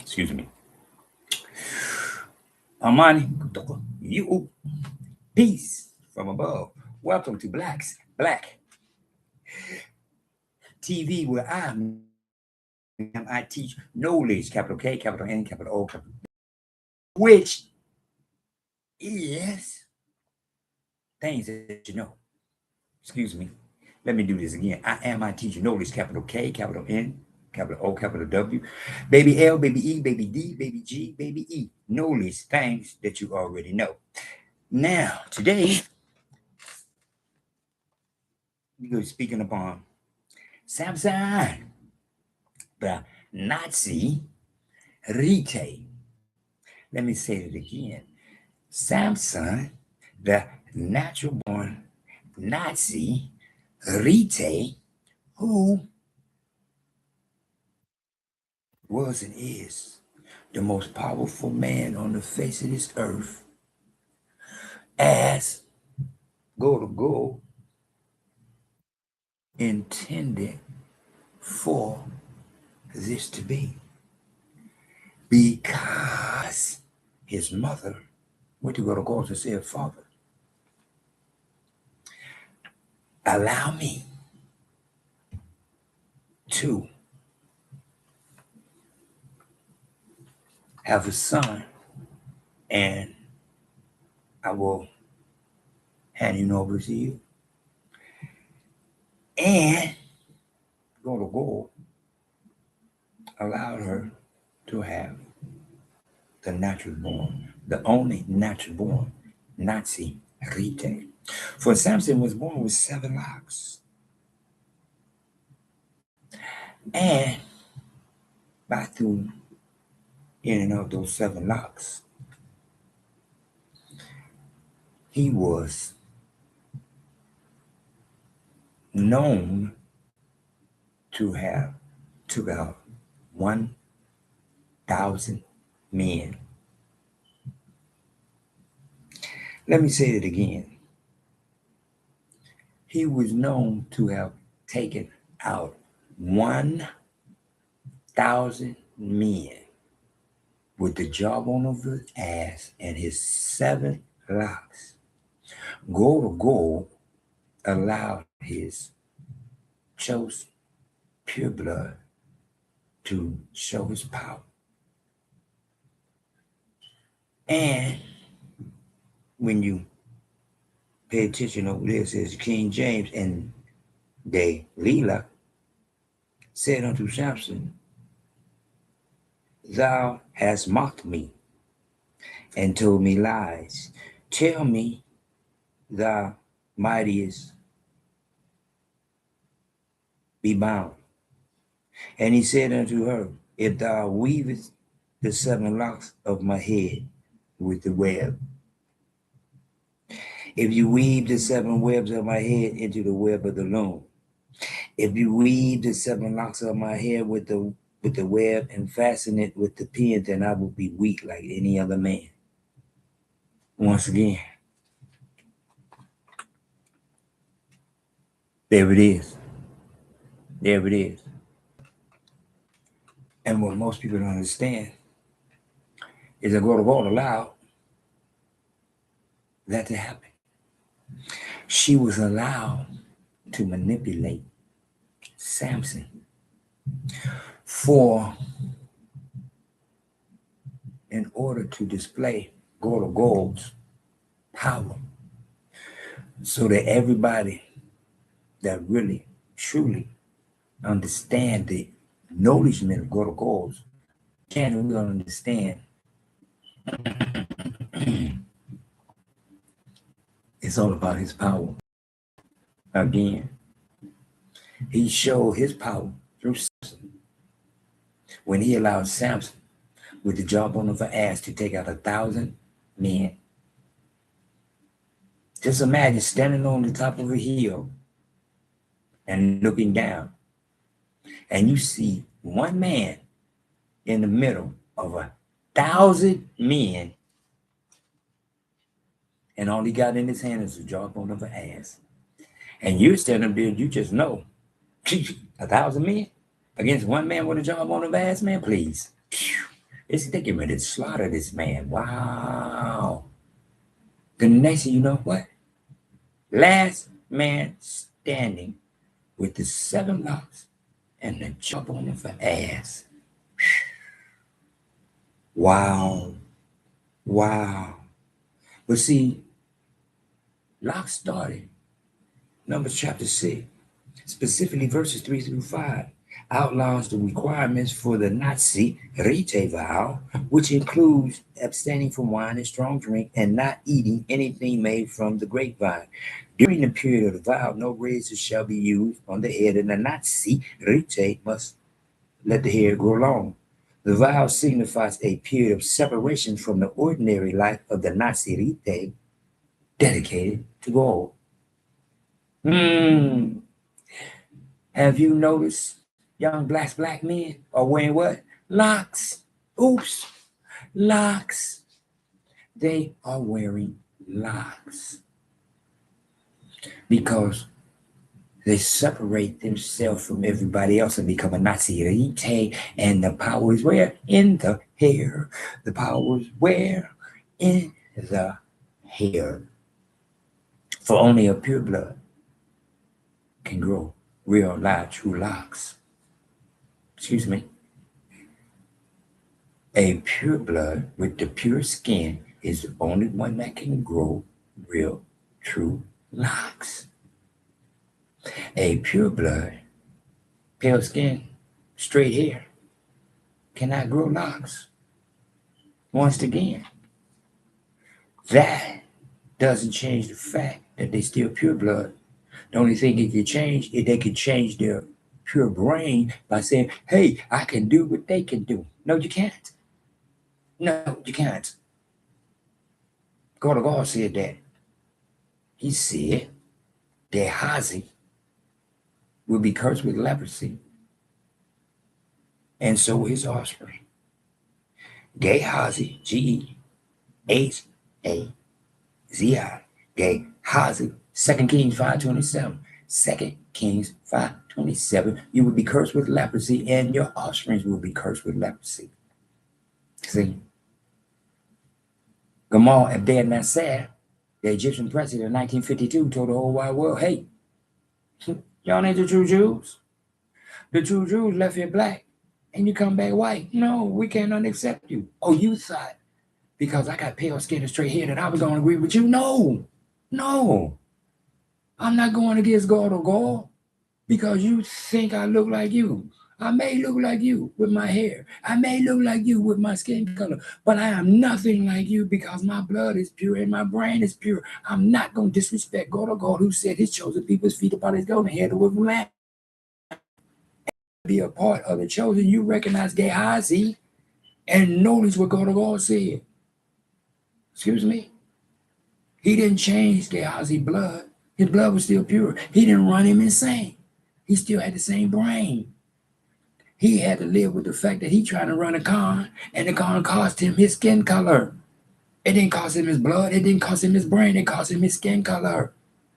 Excuse me. Amani, you peace from above. Welcome to Black TV, where I teach knowledge, capital K, capital N, capital O, capital, which is things that you know. Excuse me. Let me do this again. I teach knowledge, capital K, capital N, capital O, capital W, baby L, baby E, baby D, baby G, baby E. Knowledge, things that you already know. Now, today, we're going to be speaking upon SamSon, the Nazi-Rite. Let me say it again. SamSon, the natural born Nazi-Rite, who was and is the most powerful man on the face of this earth, as go intended for this to be, because his mother went to go and say, Father, allow me to have a son, and I will hand him over to you. And go allowed her to have the natural born, the only natural born Nazi-Rite. For SamSon was born with 7 locks. And by through in and of those 7 locks, he was known to have took out 1,000 men. Let me say it again. He was known to have taken out 1,000 men with the jawbone of his ass and his 7 locks. Go allowed his chosen pure blood to show his power. And when you pay attention over there, it says King James, and they, Leela, said unto SamSon, thou hast mocked me and told me lies. Tell me thou mightiest be bound. And he said unto her, if thou weavest the 7 locks of my head with the web, if you weave the 7 webs of my head into the web of the loom, if you weave the 7 locks of my hair with the web and fasten it with the pin, then I will be weak like any other man. Once again, there it is. There it is. And what most people don't understand is that God allowed that to happen. She was allowed to manipulate SamSon in order to display Gold's power, so that everybody that really truly understand the acknowledgement of Gold's can't really understand. It's all about his power. Again, he showed his power through SamSon when he allowed SamSon with the jawbone of her ass to take out 1,000 men. Just imagine standing on the top of a hill and looking down, and you see one man in the middle of 1,000 men, and all he got in his hand is the jawbone of an ass. And you're standing there, you just know, 1,000 men against one man with a jawbone of an ass, man, please. It's thinking ready to slaughter this man. Wow. The next thing you know what? Last man standing with the 7 locks and the jump on him for ass. Wow. Wow. But see, Locke started, Numbers chapter 6, specifically verses 3 through 5, outlines the requirements for the Nazi-Rite vow, which includes abstaining from wine and strong drink and not eating anything made from the grapevine. During the period of the vow, no razors shall be used on the head, and the Nazi-Rite must let the hair grow long. The vow signifies a period of separation from the ordinary life of the Nazi-Rite, dedicated to God. Have you noticed young black men are wearing what? Locks. Oops. Locks. They are wearing locks because they separate themselves from everybody else and become a Nazi-Rite, and the power is where? In the hair. The power is where? In the hair. For only a pure blood can grow real, live, true locks. Excuse me. A pure blood with the pure skin is the only one that can grow real, true locks. A pure blood, pale skin, straight hair cannot grow locks. Once again, that doesn't change the fact that they still pure blood. The only thing it could change is they could change their pure brain by saying, hey, I can do what they can do. No, you can't. No, you can't. God said that. He said Gehazi will be cursed with leprosy, and so will his offspring. Gehazi, Gehazi, Gehazi, 2 Kings 5:27. 2 Kings 5:27. You will be cursed with leprosy, and your offspring will be cursed with leprosy. See? Gamal Abdel Nasser, the Egyptian president in 1952, told the whole wide world, hey, y'all ain't the true Jews. The true Jews left here black, and you come back white. No, we cannot accept you. Oh, you thought because I got pale skin and straight hair that I was going to agree with you? No. I'm not going against God or God because you think I look like you. I may look like you with my hair. I may look like you with my skin color, but I am nothing like you because my blood is pure and my brain is pure. I'm not going to disrespect God or God who said his chosen people's feet upon his golden head with lamb. Be a part of the chosen. You recognize Gehazi and notice what God or God said. Excuse me. He didn't change Gehazi's blood. His blood was still pure. He didn't run him insane. He still had the same brain. He had to live with the fact that he trying to run a con, and the con cost him his skin color. It didn't cost him his blood. It didn't cost him his brain. It cost him his skin color.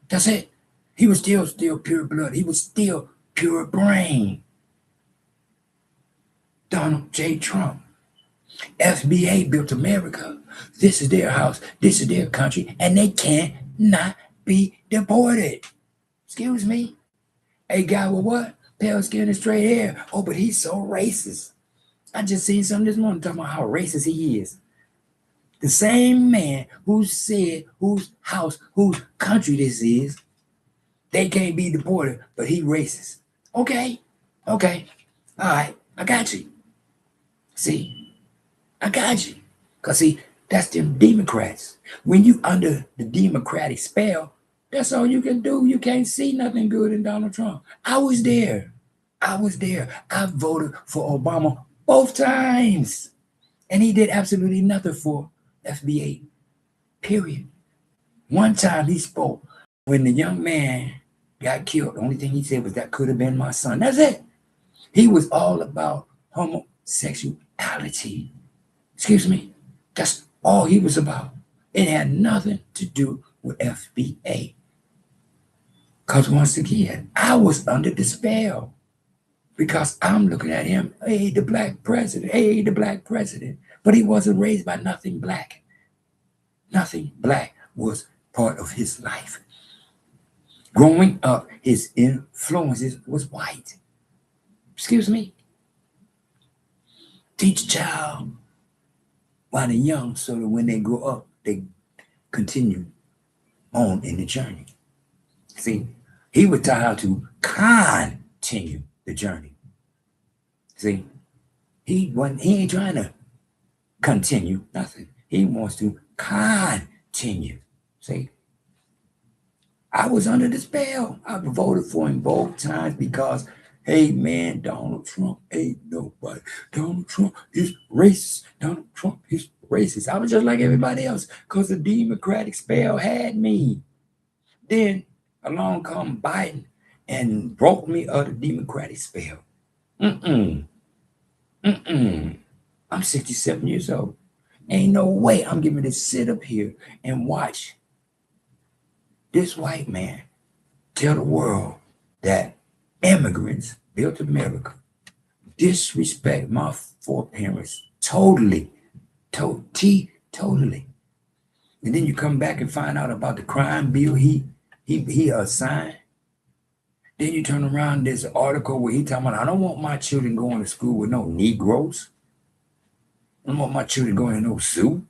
That's it. He was still pure blood. He was still pure brain. Donald J. Trump. FBA built America. This is their house. This is their country, and they cannot be deported. Excuse me. A guy with what? Pale skin and straight hair. Oh, but he's so racist. I just seen something this morning talking about how racist he is. The same man who said whose house, whose country this is, they can't be deported, but he racist. Okay. All right. I got you. See, I got you. Because, see, that's them Democrats. When you under the Democratic spell, that's all you can do. You can't see nothing good in Donald Trump. I was there. I voted for Obama both times. And he did absolutely nothing for FBA, period. One time he spoke when the young man got killed. The only thing he said was that could have been my son. That's it. He was all about homosexuality. Excuse me. That's all he was about. It had nothing to do with FBA. Because once again, I was under the spell. because I'm looking at him, hey, the black president, hey, the black president. But he wasn't raised by nothing black. Nothing black was part of his life. Growing up, his influences was white. Excuse me. Teach a child while they're young so that when they grow up, they continue on in the journey. See, he was taught how to continue the journey. See, he ain't trying to continue nothing. He wants to continue. See, I was under the spell. I voted for him both times because, hey man, Donald Trump ain't nobody. Donald Trump is racist. Donald Trump is racist. I was just like everybody else because the Democratic spell had me. Then along come Biden and broke me of the Democratic spell. I'm 67 years old. Ain't no way I'm giving to sit up here and watch this white man tell the world that immigrants built America, disrespect my foreparents totally. And then you come back and find out about the crime bill he assigned. Then you turn around, there's an article where he talking about, I don't want my children going to school with no Negroes. I don't want my children going to no zoo.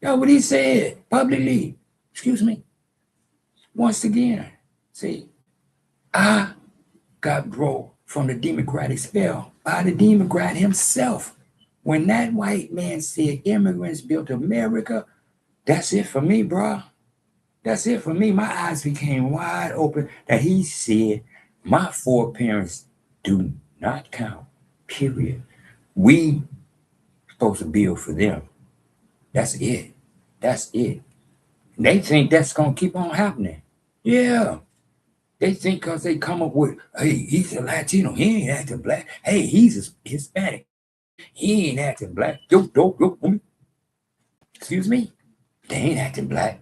That's what he said publicly. Excuse me. Once again, see, I got broke from the Democratic spell by the Democrat himself. When that white man said immigrants built America, that's it for me, bro. That's it for me. My eyes became wide open that he said my foreparents do not count, period. We supposed to build for them. That's it. That's it. They think that's going to keep on happening. Yeah. They think because they come up with, hey, he's a Latino. He ain't acting black. Hey, he's a Hispanic. He ain't acting black. Yo. Excuse me. They ain't acting black.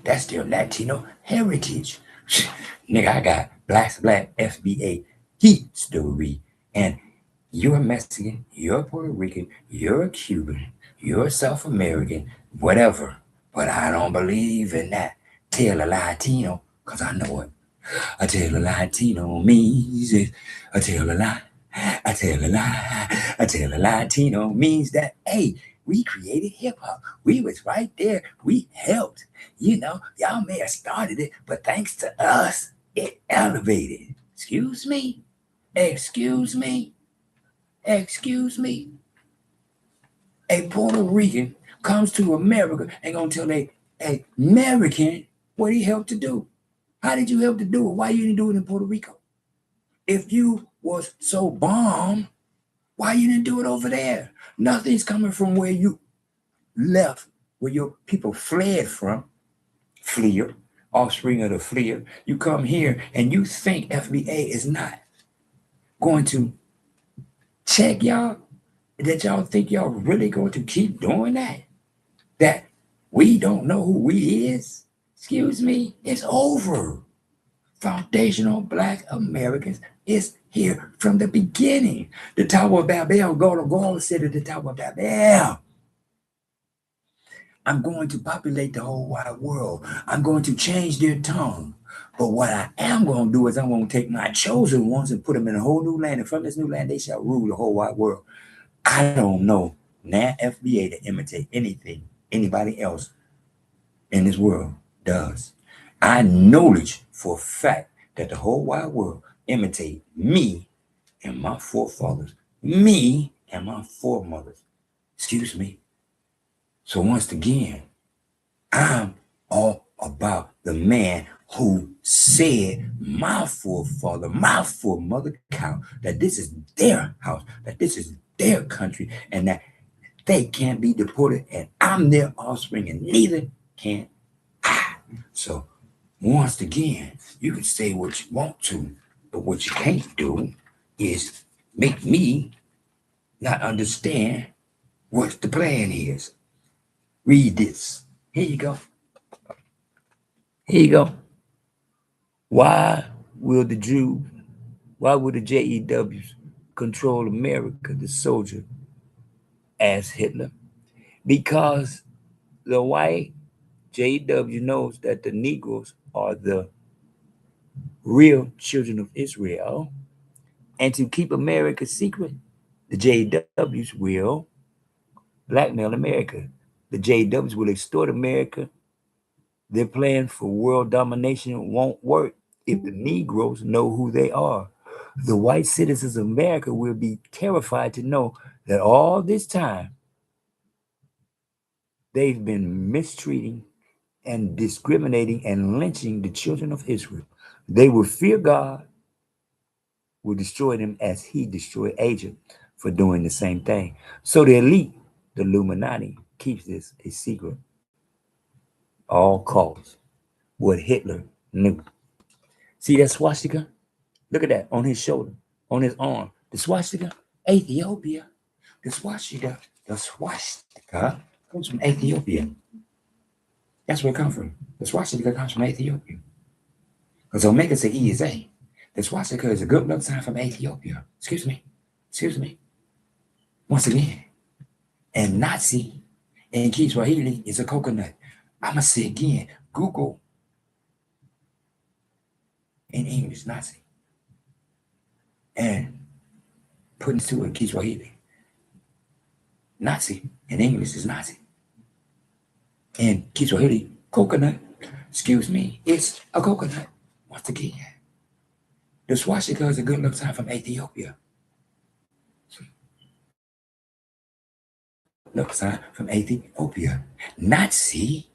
That's their Latino heritage. Nigga, I got Blaxblack FBA history. And you're Mexican, you're Puerto Rican, you're Cuban, you're South American, whatever. But I don't believe in that. Tell a Latino, because I know it. I tell a Latino means it. I tell a lie. I tell a lie. I tell a Latino means that, hey, we created hip hop. We was right there. We helped. You know, y'all may have started it, but thanks to us, it elevated. Excuse me? Excuse me? Excuse me? A Puerto Rican comes to America and gonna tell a American what he helped to do. How did you help to do it? Why you didn't do it in Puerto Rico? If you was so bomb, why you didn't do it over there? Nothing's coming from where you left, where your people fled from. Fleer, offspring of the fleer. You come here and you think FBA is not going to check y'all? That y'all think y'all really going to keep doing that? That we don't know who we is? Excuse me, it's over. Foundational Black Americans is here from the beginning. The Tower of Babel, God said at the Tower of Babel, I'm going to populate the whole wide world. I'm going to change their tongue. But what I am going to do is I'm going to take my chosen ones and put them in a whole new land. And from this new land, they shall rule the whole wide world. I don't know now FBA to imitate anything anybody else in this world does. I knowledge for a fact that the whole wide world imitate me and my forefathers, me and my foremothers. Excuse me. So once again, I'm all about the man who said my forefather, my foremother count, that this is their house, that this is their country, and that they can't be deported, and I'm their offspring, and neither can I. So once again, you can say what you want to, but what you can't do is make me not understand what the plan is. Read this. Here you go. Here you go. Why will the Jew Why would the JEWs control America, the soldier, asked Hitler? Because the white JEW knows that the Negroes are the real children of Israel. And to keep America secret, the JEWs will blackmail America. The JEWs will extort America. Their plan for world domination won't work if the Negroes know who they are. The white citizens of America will be terrified to know that all this time they've been mistreating and discriminating and lynching the children of Israel. They will fear God, will destroy them as he destroyed Egypt for doing the same thing. So the elite, the Illuminati, keeps this a secret. All costs. What Hitler knew. See that swastika? Look at that on his shoulder, on his arm. The swastika, Ethiopia. The swastika comes from Ethiopia. That's where it comes from. The swastika comes from Ethiopia. Because Omega say E is A. The swastika is a good luck sign from Ethiopia. Excuse me. Once again. And Nazi in Kiswahili is a coconut. I'm going to say again, Google in English, Nazi. And put into it Kiswahili. Nazi in English is Nazi. And Kiswahili, coconut. Excuse me, it's a coconut. Once again. The swastika is a good luck sign from Ethiopia. Luck sign from Ethiopia. Nazi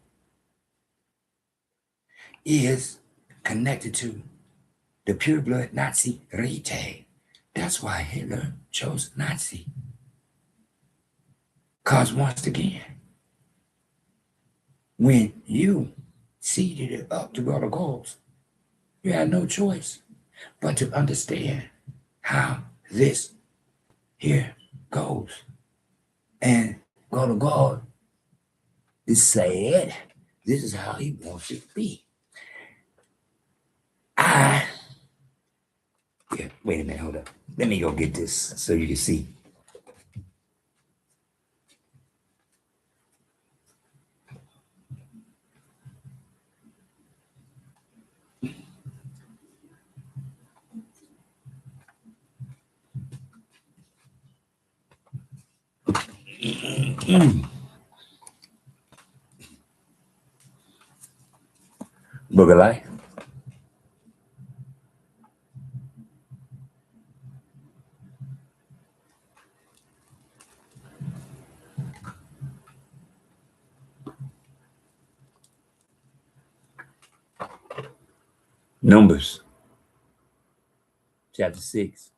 is connected to the pure blood Nazi-Rite. That's why Hitler chose Nazi. Because once again, when you seeded it up to go to goals, you had no choice but to understand how this here goes. And go to God said, this is how he wants it to be. Wait a minute, hold up. Let me go get this so you can see. Book of Life. Numbers, chapter 6.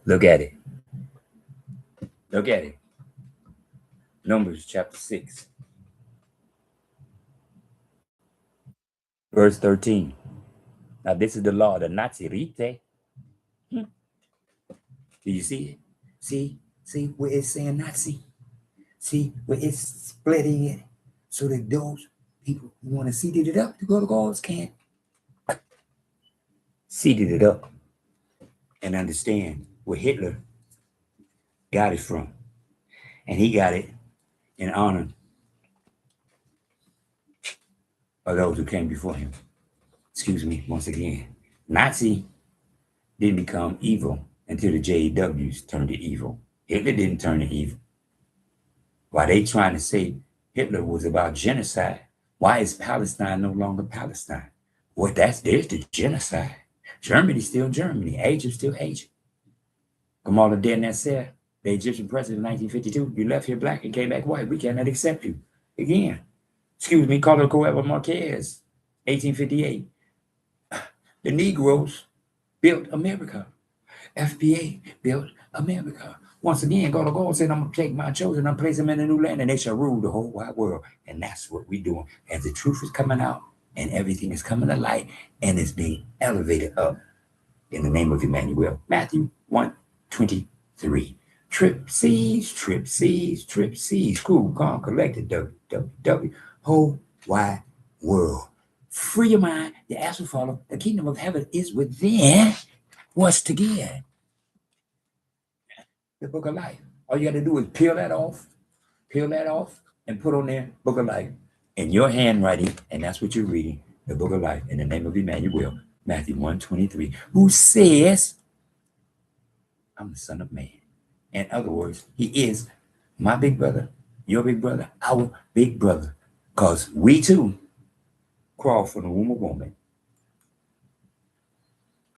Look at it. Look at it. Numbers, chapter 6. Verse 13. Now, this is the law, the Nazi-Rite. Do you see it? See where it's saying Nazi? See where it's splitting it so that those people who want to seed it up to go to goals can't seed it up and understand where Hitler got it from. And he got it in honor of those who came before him. Excuse me, once again. Nazi didn't become evil until the JEWs turned it evil. Hitler didn't turn it evil. Why they trying to say Hitler was about genocide? Why is Palestine no longer Palestine? Well, there's the genocide. Germany's still Germany. Egypt's still Egypt. Kamala Dennet said, the Egyptian president in 1952, you left here black and came back white. We cannot accept you. Again, excuse me, Carlos Cuervo Marquez, 1858. The Negroes built America. FBA built America. Once again, God of God said, I'm going to take my children and place them in a new land, and they shall rule the whole wide world. And that's what we're doing. As the truth is coming out, and everything is coming to light, and it's being elevated up in the name of Emmanuel. Matthew 1:23. Trip C's, cool, calm, collected, whole wide world. Free your mind. The ask will follow. The kingdom of heaven is within. What's to give? The book of life. All you got to do is peel that off, and put on there book of life in your handwriting, and that's what you're reading. The book of life in the name of Emmanuel, Matthew 1:23, who says, I'm the Son of Man. In other words, he is my big brother, your big brother, our big brother, because we too crawl from the womb of woman